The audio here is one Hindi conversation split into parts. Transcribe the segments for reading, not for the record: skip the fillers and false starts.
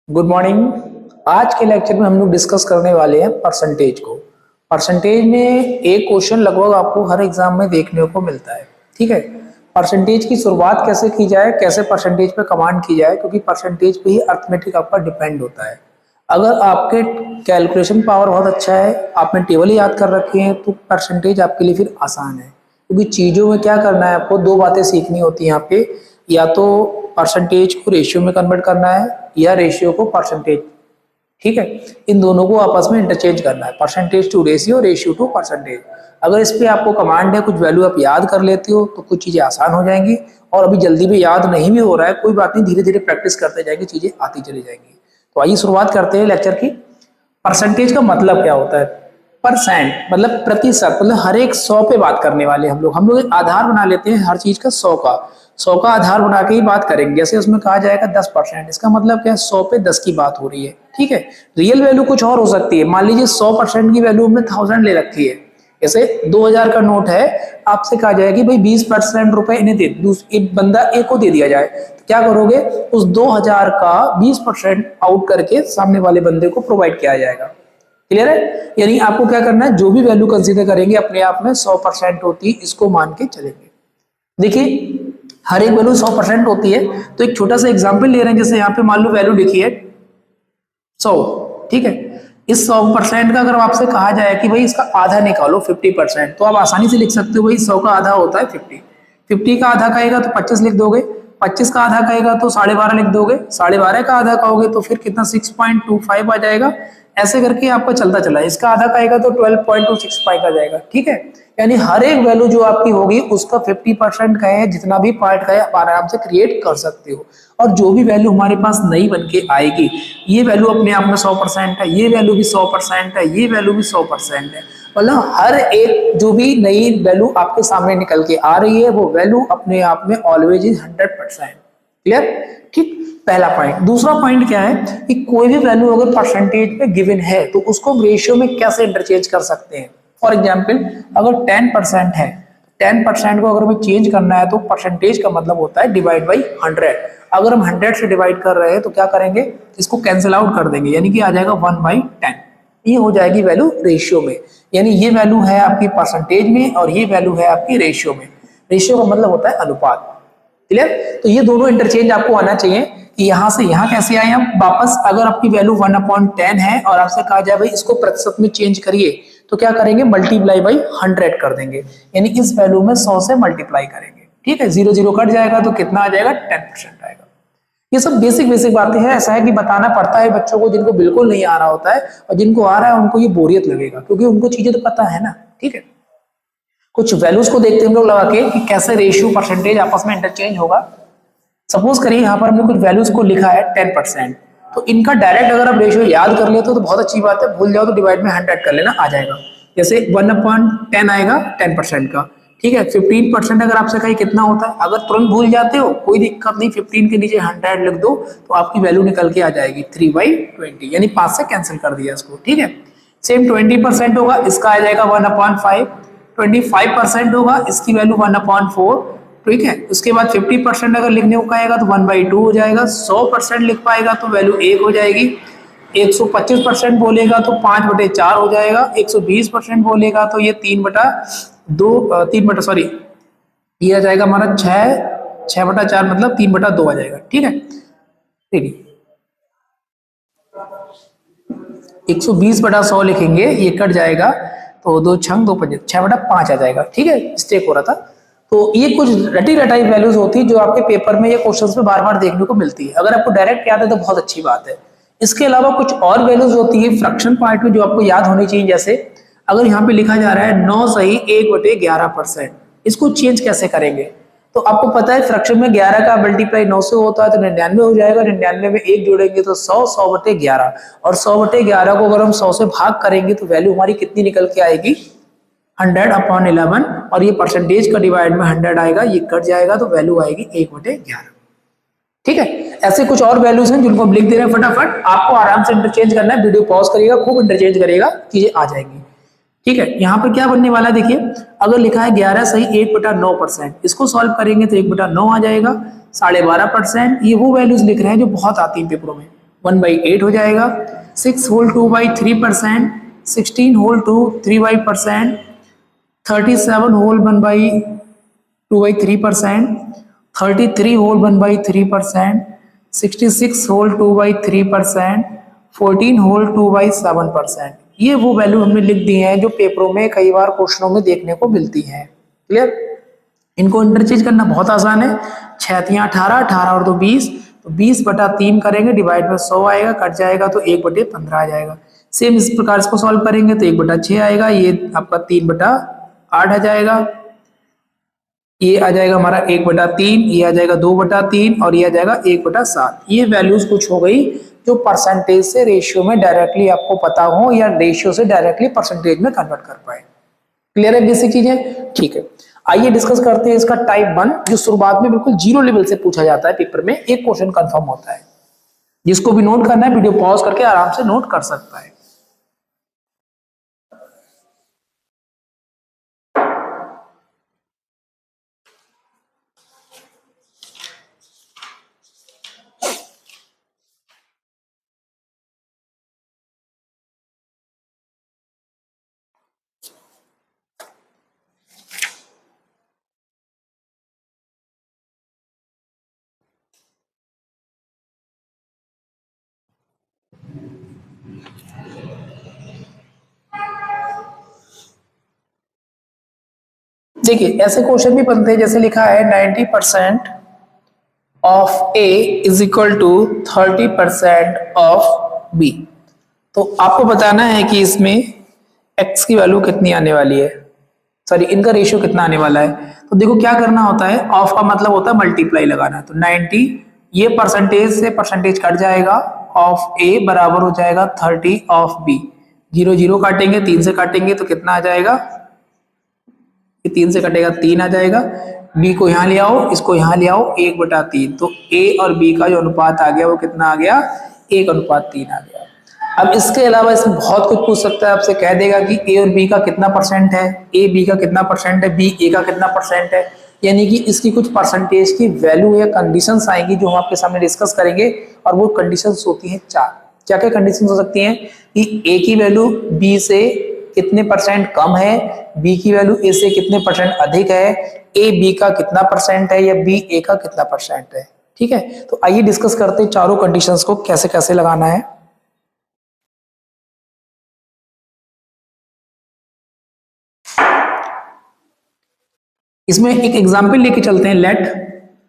Good morning. आज के लेक्चर में हम लोग डिस्कस करने वाले हैं परसेंटेज को। परसेंटेज में एक क्वेश्चन लगभग आपको हर एग्जाम में देखने को मिलता है। ठीक है, परसेंटेज की शुरुआत कैसे की जाए, कैसे परसेंटेज पे कमांड की जाए, क्योंकि परसेंटेज पे ही अर्थमेटिक आपका डिपेंड होता है। अगर आपके कैलकुलेशन पावर बहुत अच्छा है, आपने टेबल याद कर रखे हैं, तो परसेंटेज आपके लिए फिर आसान है। क्योंकि चीज़ों में क्या करना है, आपको दो बातें सीखनी होती हैं यहाँ पे। या तो परसेंटेज को रेशियो में कन्वर्ट करना है या रेशियो को परसेंटेज। ठीक है, इन दोनों को आपस में इंटरचेंज करना है, percentage to ratio, ratio to percentage. अगर इस पे आपको कमांड है, कुछ वैल्यू आप याद कर लेते हो तो कुछ चीज़ें आसान हो जाएंगी। और अभी जल्दी में याद नहीं भी हो रहा है, कोई बात नहीं, धीरे धीरे प्रैक्टिस करते जाएंगे, चीज़ें आती चली जाएंगी। तो आइए शुरुआत करते हैं लेक्चर की। परसेंटेज का मतलब क्या होता है? परसेंट मतलब प्रतिशत, मतलब हर एक 100 पे बात करने वाले हम लोग एक आधार बना लेते हैं हर चीज का, 100 का आधार बना के ही बात करेंगे। जैसे उसमें कहा जाएगा 10%, इसका मतलब क्या है, 100 पे 10 की बात हो रही है। ठीक है, रियल वैल्यू कुछ और हो सकती है। मान लीजिए 100% की वैल्यू हमने 1000 ले रखी है। जैसे 2000 का नोट है, आपसे कहा जाए कि भाई 20% रुपए इन्हें दे, एक बंदा एक को दे दिया जाए, तो क्या करोगे, उस 2000 का 20% आउट करके सामने वाले बंदे को प्रोवाइड किया जाएगा। क्लियर है? यानी आपको क्या करना है, जो भी वैल्यू कंसीडर करेंगे अपने आप में 100% होती है, इसको मान के चलेंगे। देखिए, हर एक वैल्यू 100% होती है। तो एक छोटा सा एग्जांपल ले रहे हैं, जैसे यहाँ पे मान लो वैल्यू लिखी है 100। ठीक है, इस 100% का अगर आपसे कहा जाए कि भाई इसका आधा निकालो 50%, तो आप आसानी से लिख सकते हो, भाई 100 का आधा होता है 50। 50 का आधा कहेगा तो 25 लिख दोगे, 25 का आधा कहेगा तो 12.5 लिख दोगे, 12.5 का आधा कहोगे तो फिर कितना 6.25 आ जाएगा। ऐसे करके आपका चलता चला, इसका आधा कहेगा तो 12.265 आ जाएगा। ठीक है, यानी हर एक वैल्यू जो आपकी होगी उसका 50% का है, जितना भी पार्ट का है आप आराम से क्रिएट कर सकते हो। और जो भी वैल्यू हमारे पास नई बन के आएगी, ये वैल्यू अपने आप में 100% है, ये वैल्यू भी 100% है, ये वैल्यू भी 100% है। मतलब हर एक जो भी नई वैल्यू आपके सामने निकल के आ रही है, वो वैल्यू अपने आप में ऑलवेज इज 100%। क्लियर? ठीक, पहला पॉइंट। दूसरा पॉइंट क्या है कि कोई भी वैल्यू अगर परसेंटेज में गिवन है तो उसको हम रेशियो में कैसे इंटरचेंज कर सकते हैं। फॉर एग्जाम्पल, अगर 10% है, 10% को अगर हमें चेंज करना है तो परसेंटेज का मतलब होता है डिवाइड बाई 100। अगर हम 100 से डिवाइड कर रहे हैं तो क्या करेंगे, इसको कैंसिल आउट कर देंगे, यानी कि आ जाएगा 1/10। ये हो जाएगी वैल्यू रेशियो में। यानी ये वैल्यू है आपकी परसेंटेज में और ये वैल्यू है आपकी रेशियो में। रेशियो का मतलब होता है अनुपात। क्लियर? तो ये दोनों इंटरचेंज आपको आना चाहिए कि यहाँ से यहाँ कैसे आए हम वापस। अगर आपकी वैल्यू 1/10 है और आपसे कहा जाए भाई इसको प्रतिशत में चेंज करिए, तो क्या करेंगे, मल्टीप्लाई बाई 100 कर देंगे, यानी इस वैल्यू में 100 से मल्टीप्लाई करेंगे। ठीक है, 0 0 कट जाएगा तो कितना आ जाएगा, 10% आएगा। ये सब बेसिक बेसिक बातें हैं। ऐसा है कि बताना पड़ता है बच्चों को जिनको बिल्कुल नहीं आ रहा होता है, और जिनको आ रहा है उनको ये बोरियत लगेगा, क्योंकि उनको चीजें तो पता है ना। ठीक है, कुछ वैल्यूज को देखते हैं हम लोग लगा के कि कैसे रेशियो परसेंटेज आपस में इंटरचेंज होगा। सपोज करिए यहाँ पर हमने कुछ वैल्यूज को लिखा है 10%, तो इनका डायरेक्ट अगर आप रेशियो याद कर लेते हो तो बहुत अच्छी बात है, भूल जाओ तो डिवाइड में 100 कर लेना, आ जाएगा। जैसे 1/10 आएगा 10% का। ठीक है, 15% अगर आपसे कहीं कितना होता है, अगर तुरंत भूल जाते हो कोई दिक्कत नहीं, 15 के नीचे 100 लिख दो तो आपकी वैल्यू निकल के आ जाएगी 3/20, यानी 5 से कैंसिल कर दिया इसको। ठीक है, सेम 20% होगा, इसका आ जाएगा 1/5। 25% होगा, इसकी वैल्यू 1/4। ठीक है, उसके बाद 50% अगर लिखने को कहेगा तो 1/2 हो जाएगा। 100% लिख पाएगा तो वैल्यू 1 हो जाएगी। 125% बोलेगा तो 5/4 हो जाएगा। 120% बोलेगा तो ये 3/2 ये आ जाएगा हमारा 6/4, मतलब 3/2 आ जाएगा। ठीक है, ठीक है, 120/100 लिखेंगे, ये कट जाएगा तो 2 छंग 2 पंजे 6/5 आ जाएगा। ठीक है, मिस्टेक हो रहा था। तो ये कुछ रटी रटाई वैल्यूज होती है जो आपके पेपर में या क्वेश्चंस में बार बार देखने को मिलती है। अगर आपको डायरेक्ट याद है तो बहुत अच्छी बात है। इसके अलावा कुछ और वैल्यूज होती है फ्रैक्शन पार्ट में जो आपको याद होनी चाहिए। जैसे अगर यहाँ पे लिखा जा रहा है 9 सही 1/11%, इसको चेंज कैसे करेंगे। तो आपको पता है फ्रैक्शन में 11 का मल्टीप्लाई 9 से होता है तो 99 हो जाएगा। 99 में 1 जोड़ेंगे तो 100, 100/11, और 100/11 को अगर हम 100 से भाग करेंगे तो वैल्यू हमारी कितनी निकल के आएगी, 100/11। और ये परसेंटेज का डिवाइड में 100 आएगा, ये कट जाएगा तो वैल्यू आएगी 1/11। ठीक है, ऐसे कुछ और वैल्यूज हैं जिनको हम लिख दे रहे हैं फटाफट, आपको आराम से इंटरचेंज करना है। वीडियो पॉज करिएगा, खूब इंटरचेंज करेगा, चीजें आ जाएंगी। ठीक है, यहाँ पे क्या बनने वाला है, देखिए अगर लिखा है 11 सही 1/9%, इसको सॉल्व करेंगे तो 1/9 आ जाएगा। 12.5%, ये वो वैल्यूज लिख रहे हैं जो बहुत आती है पेपरों में, 1/8 हो जाएगा। 6 whole 2/3%, 16 whole 3/%, 37 whole 1/2/3%, 33 whole 1/3%, 66 whole 2/3%, 14 whole 2/7%। ये वो वैल्यू हमने लिख दी हैं जो पेपरों में कई बार क्वेश्चनों में देखने को मिलती हैं। क्लियर? इनको इंटरचेंज करना बहुत आसान है। 6×18, 18 और 2 20, तो 20/3 करेंगे, डिवाइड बाय 100 आएगा, कट जाएगा तो 1/15 आ जाएगा। सेम इस प्रकार इसको सॉल्व करेंगे तो 1/6 आएगा, ये आपका 3/8 आ जाएगा, ये आ जाएगा हमारा 1/3, ये आ जाएगा 2/3 और ये आ जाएगा 1/7। ये वैल्यूज कुछ हो गई जो परसेंटेज से रेशियो में डायरेक्टली आपको पता हो या रेशियो से डायरेक्टली परसेंटेज में कन्वर्ट कर पाए। क्लियर है बेसिक चीजें? ठीक है, आइए डिस्कस करते हैं इसका टाइप 1, जो शुरुआत में बिल्कुल जीरो लेवल से पूछा जाता है पेपर में, एक क्वेश्चन कंफर्म होता है। जिसको भी नोट करना है वीडियो पॉज करके आराम से नोट कर सकता है। देखिए ऐसे क्वेश्चन भी बनते हैं, जैसे लिखा है 90% of A is equal to 30% of B. तो आपको बताना है कि इसमें एक्स की वैल्यू कितनी आने वाली है, सॉरी इनका रेशियो कितना आने वाला है। तो देखो क्या करना होता है, ऑफ का मतलब होता है मल्टीप्लाई लगाना। तो 90, ये परसेंटेज से परसेंटेज कट जाएगा, ऑफ ए बराबर हो जाएगा 30 ऑफ बी। 0 0 काटेंगे, 3 से काटेंगे तो कितना आ जाएगा, ये 3 से कटेगा 3 आ जाएगा। बी को यहाँ ले आओ, इसको यहाँ ले आओ, 1/3। तो ए और बी का जो अनुपात आ गया वो कितना आ गया, 1/3 आ गया। अब इसके अलावा इसमें बहुत कुछ पूछ सकता है, आपसे कह देगा कि ए और बी का कितना परसेंट है, ए बी का कितना परसेंट है, बी ए का कितना परसेंट है। यानी कि इसकी कुछ परसेंटेज की वैल्यू या कंडीशंस आएंगी जो हम आपके सामने डिस्कस करेंगे। और वो कंडीशंस होती हैं 4। क्या क्या कंडीशंस हो सकती हैं कि ए की वैल्यू बी से कितने परसेंट कम है, बी की वैल्यू ए से कितने परसेंट अधिक है, ए बी का कितना परसेंट है या बी ए का कितना परसेंट है। ठीक है, तो आइए डिस्कस करते हैं चारों कंडीशंस को कैसे कैसे लगाना है। इसमें एक एग्जाम्पल लेके चलते हैं। लेट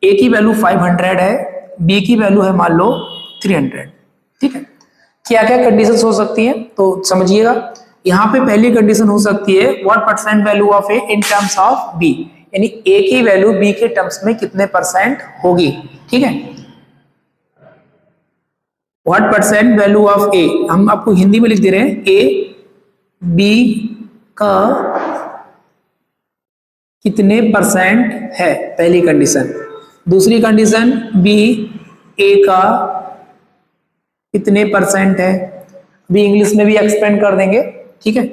ए की वैल्यू 500 है, बी की वैल्यू है मान लो 300। ठीक है, क्या क्या कंडीशंस हो सकती हैं तो समझिएगा। यहाँ पे पहली कंडीशन हो सकती है what percent value of A in terms of B, यानी ए की वैल्यू बी के टर्म्स में कितने परसेंट होगी। ठीक है, व्हाट परसेंट वैल्यू ऑफ ए, हम आपको हिंदी में लिख दे रहे हैं, ए बी का कितने परसेंट है, पहली कंडीशन। दूसरी कंडीशन बी ए का कितने परसेंट है, भी इंग्लिश में भी एक्सपेंड कर देंगे। ठीक है,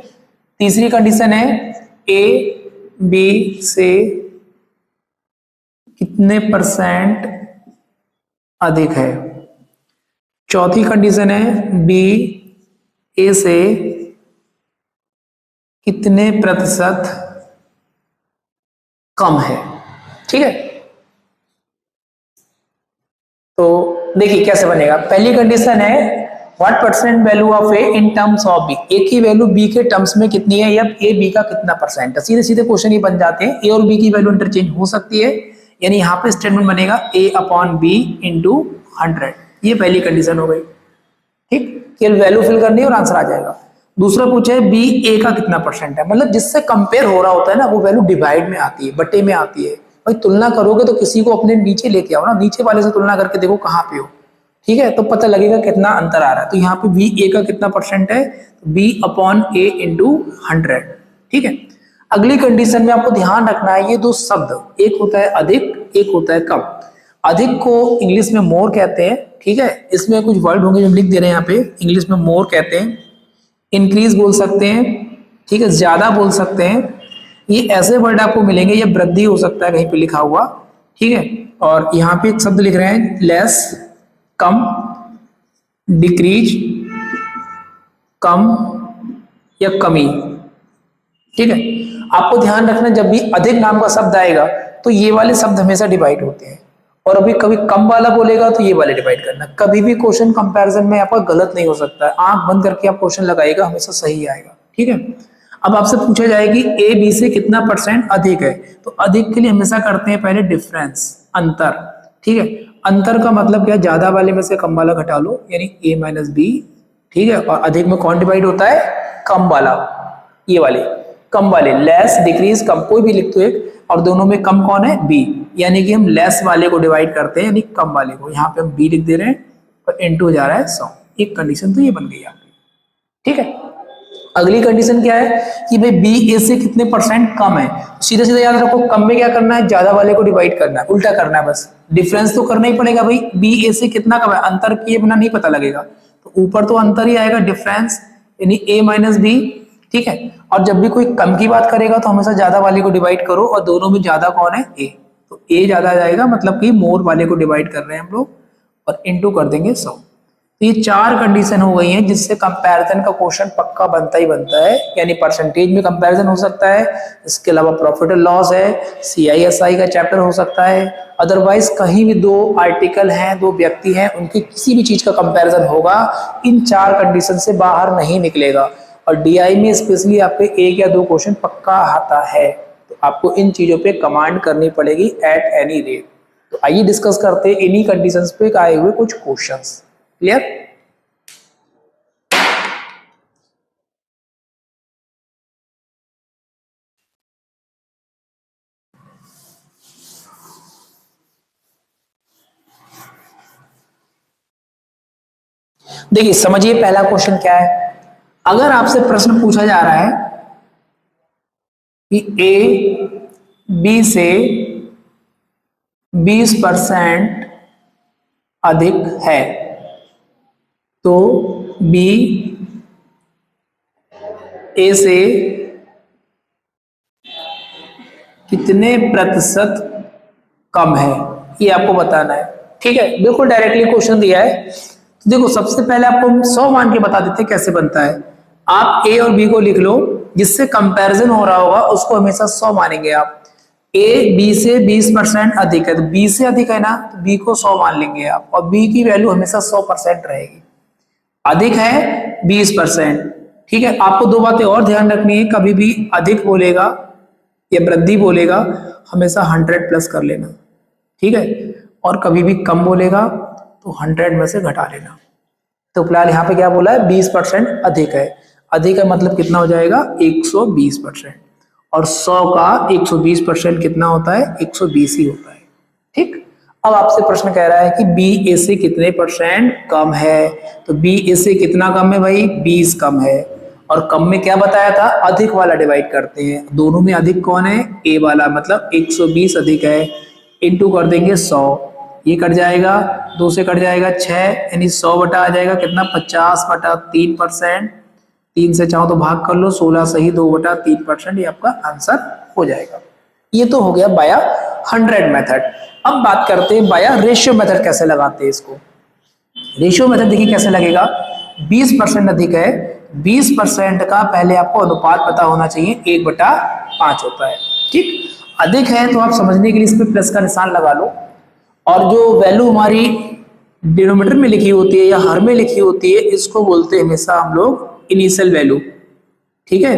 तीसरी कंडीशन है ए बी से कितने परसेंट अधिक है। चौथी कंडीशन है बी ए से कितने प्रतिशत कम है। ठीक है, तो देखिए कैसे बनेगा। पहली कंडीशन है what percent value of A in terms of B, A की वैल्यू बी के टर्म्स में कितनी है या ए बी का कितना परसेंट है। सीधे सीधे क्वेश्चन ये बन जाते हैं, ए और बी की वैल्यू इंटरचेंज हो सकती है, यानी यहाँ पे स्टेटमेंट बनेगा ए अपॉन बी इंटू 100। ये पहली कंडीशन हो गई। ठीक, केवल वैल्यू फिल करनी है और आंसर आ जाएगा। दूसरा पूछा है बी ए का कितना परसेंट है, मतलब जिससे कंपेयर हो रहा होता है ना वो वैल्यू डिवाइड में आती है, बटे में आती है। भाई तुलना करोगे तो किसी को अपने नीचे लेके आओ ना, नीचे वाले से तुलना करके देखो कहाँ पे हो। ठीक है, तो पता लगेगा कितना अंतर आ रहा है। तो यहाँ पे बी ए का कितना परसेंट है, बी अपॉन ए इंटू 100। ठीक है, अगली कंडीशन में आपको ध्यान रखना है ये दो शब्द, एक होता है अधिक, एक होता है कम। अधिक को इंग्लिश में मोर कहते हैं। ठीक है, इसमें कुछ वर्ड होंगे जो लिख दे रहे हैं यहाँ पे, इंग्लिश में मोर कहते हैं, इंक्रीज बोल सकते हैं। ठीक है, ज्यादा बोल सकते हैं। ये ऐसे वर्ड आपको मिलेंगे, ये वृद्धि हो सकता है कहीं पे लिखा हुआ। ठीक है, और यहाँ पे एक शब्द लिख रहे हैं लेस, कम, डिक्रीज कम या कमी, ठीक है। आपको ध्यान रखना जब भी अधिक नाम का शब्द आएगा तो ये वाले शब्द हमेशा डिवाइड होते हैं, और अभी कभी कम वाला बोलेगा तो ये वाले डिवाइड करना। कभी भी क्वेश्चन कंपैरिजन में आपका गलत नहीं हो सकता है, आंख बंद करके आप क्वेश्चन लगाएगा हमेशा सही आएगा, ठीक है। अब आपसे पूछा जाए कि ए बी से कितना परसेंट अधिक है, तो अधिक के लिए हमेशा करते हैं पहले डिफरेंस, अंतर, ठीक है। अंतर का मतलब क्या, ज्यादा वाले में से कम वाला घटा लो, यानी ए माइनस बी, ठीक है। और अधिक में कौन डिवाइड होता है, कम वाला, ये वाले कम वाले, लेस डिक्रीज कम, कोई भी लिख दो एक, और दोनों में कम कौन है, बी, यानी कि हम लेस वाले को डिवाइड करते हैं, यानी कम वाले को, यहाँ पे हम बी लिख दे रहे हैं और इनटू हो जा रहा है 100। एक कंडीशन तो ये बन गई आपकी, ठीक है। अगली कंडीशन क्या है कि भाई बी ए से कितने परसेंट कम है, सीधा सीधा याद रखो, कम में क्या करना है, ज्यादा वाले को डिवाइड करना है, उल्टा करना है बस, डिफरेंस तो करना ही पड़ेगा भाई, बी ए से कितना कम है, अंतर किए बिना नहीं पता लगेगा, तो ऊपर तो अंतर ही आएगा, डिफरेंस, यानी ए माइनस बी, ठीक है। और जब भी कोई कम की बात करेगा तो हमेशा ज्यादा वाले को डिवाइड करो, और दोनों में ज्यादा कौन है, ए, तो ए ज्यादा आ जाएगा, मतलब कि मोर वाले को डिवाइड कर रहे हैं हम लोग, और इनटू कर देंगे 100। तो ये चार कंडीशन हो गई हैं जिससे कंपैरिजन का क्वेश्चन पक्का बनता ही बनता है, यानी परसेंटेज में कंपैरिजन हो सकता है, इसके अलावा प्रॉफिट एंड लॉस है, सीआईएसआई का चैप्टर हो सकता है, अदरवाइज कहीं भी दो आर्टिकल हैं, दो व्यक्ति हैं, उनकी किसी भी चीज का कंपैरिजन होगा, इन चार कंडीशन से बाहर नहीं निकलेगा। और डीआई में स्पेशली आपके एक या दो क्वेश्चन पक्का आता है, तो आपको इन चीजों पे कमांड करनी पड़ेगी एट एनी रेट। तो आइए डिस्कस करते हैं इन्हीं कंडीशंस पे आए हुए कुछ क्वेश्चंस, क्लियर। देखिए समझिए पहला क्वेश्चन क्या है, अगर आपसे प्रश्न पूछा जा रहा है कि ए बी से 20% अधिक है, तो बी ए से कितने प्रतिशत कम है, ये आपको बताना है, ठीक है। बिल्कुल डायरेक्टली क्वेश्चन दिया है, तो देखो सबसे पहले आपको 100 मान के बता देते हैं कैसे बनता है। आप ए और बी को लिख लो, जिससे कंपैरिजन हो रहा होगा उसको हमेशा 100 मानेंगे आप। ए बी से 20% अधिक है, तो बी से अधिक है ना, तो बी को 100 मान लेंगे आप, और बी की वैल्यू हमेशा 100% रहेगी। अधिक है 20%, ठीक है। आपको दो बातें और ध्यान रखनी है, कभी भी अधिक बोलेगा या वृद्धि बोलेगा हमेशा 100 प्लस कर लेना, ठीक है। और कभी भी कम बोलेगा तो 100 में से घटा लेना। तो फिलहाल यहाँ पे क्या बोला है, 20% अधिक है, अधिक का मतलब कितना हो जाएगा 120%, और 100 का 120% कितना होता है, 120 ही होता है, ठीक। अब आपसे प्रश्न कह रहा है कि बी ए से कितने परसेंट कम है, तो बी ए से कितना कम है भाई, 20 कम है, और कम में क्या बताया था, अधिक वाला डिवाइड करते हैं, दोनों में अधिक कौन है, ए वाला, मतलब 120 अधिक है, इनटू कर देंगे 100, ये कट जाएगा, दो से कट जाएगा 6, यानी 100 बटा आ जाएगा कितना, 50/3%, तीन से चाहो तो भाग कर लो, 16 सही 2/3%, ये आपका आंसर हो जाएगा। ये तो हो गया बाया 100 मेथड। अब बात करते हैं बाया रेशियो मेथड कैसे लगाते हैं इसको। रेशियो मेथड देखिए कैसे लगेगा, 20% अधिक है, 20% का पहले आपको अनुपात पता होना चाहिए, 1/5 होता है, ठीक। अधिक है तो आप समझने के लिए इस पे प्लस का निशान लगा लो, और जो वैल्यू हमारी डिनोमिनेटर में लिखी होती है या हर में लिखी होती है, इसको बोलते हैं हमेशा हम लोग इनिशियल वैल्यू, ठीक है।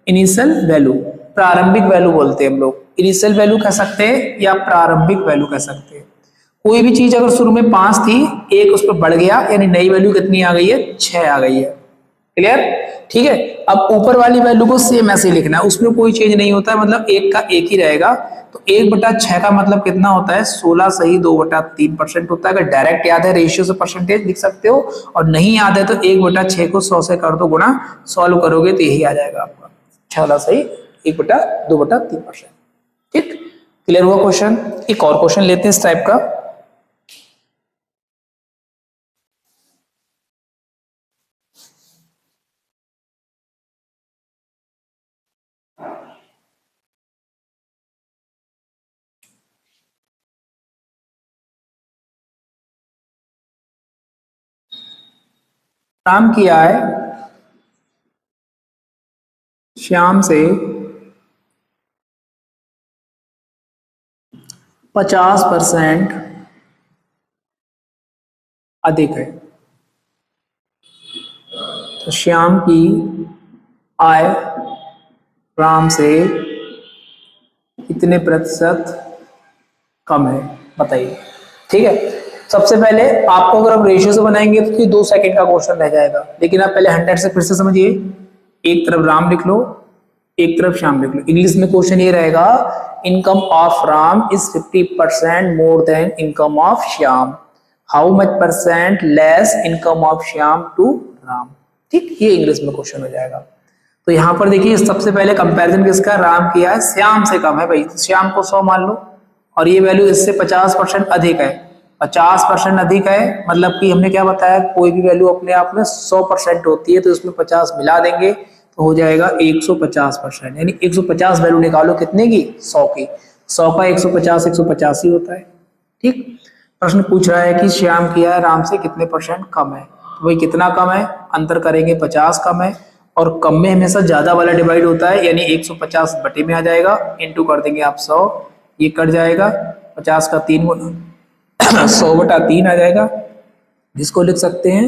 इनिशियल वैल्यू, प्रारंभिक वैल्यू बोलते हैं हम लोग, इनिशियल वैल्यू कह सकते हैं या प्रारंभिक वैल्यू कह सकते हैं। कोई भी चीज अगर शुरू में 5 थी, एक उस पर बढ़ गया, यानी नई वैल्यू कितनी आ गई है, 6 आ गई है, क्लियर, ठीक है। अब ऊपर वाली वैल्यू को सेम ऐसे ही लिखना है, उसमें कोई चेंज नहीं होता है, मतलब एक का एक ही रहेगा, तो 1/6 का मतलब कितना होता है, 16 सही 2/3% होता है। अगर डायरेक्ट याद है रेशियो से परसेंटेज लिख सकते हो, और नहीं याद है तो 1/6 को 100 से कर दो गुणा, सॉल्व करोगे तो यही आ जाएगा आपका 16 सही 1/2/3%, ठीक। क्लियर हुआ क्वेश्चन। एक और क्वेश्चन लेते हैं इस टाइप का। राम की आय श्याम से 50% अधिक है। तो श्याम की आय राम से कितने प्रतिशत कम है, बताइए। ठीक है, सबसे पहले आपको अगर हम रेशियो से बनाएंगे तो 2 सेकंड का क्वेश्चन रह जाएगा, लेकिन आप पहले 100 से फिर से समझिए। एक तरफ राम लिख लो, एक तरफ श्याम लिख लो। इंग्लिश में क्वेश्चन ये रहेगा, income of Ram is 50% more than income of Shyam, how much percent less income of Shyam to Ram. ठीक, ये इंग्लिश में क्वेश्चन हो जाएगा। तो यहाँ पर देखिए, सबसे पहले कंपैरिजन किसका, राम किया है, श्याम से कम है भाई, तो श्याम को 100 मान लो, और ये वैल्यू इससे 50% अधिक है। 50% अधिक है मतलब कि हमने क्या बताया, कोई भी वैल्यू अपने आप में 100% होती है, तो इसमें 50 मिला देंगे तो हो जाएगा 150%, यानी 150 वैल्यू निकालो कितने की, 100 की। 100 का 150 150 ही होता है। ठीक, प्रश्न पूछ रहा है कि श्याम किया है राम से कितने परसेंट कम है, तो भाई कितना कम है, अंतर करेंगे 50 कम है, और कम में हमेशा ज्यादा वाला डिवाइड होता है, यानी 150 बटे में आ जाएगा, इनटू कर देंगे आप 100, ये कट जाएगा, 50 का 3 गुना 100 बटा 3 आ जाएगा, जिसको लिख सकते हैं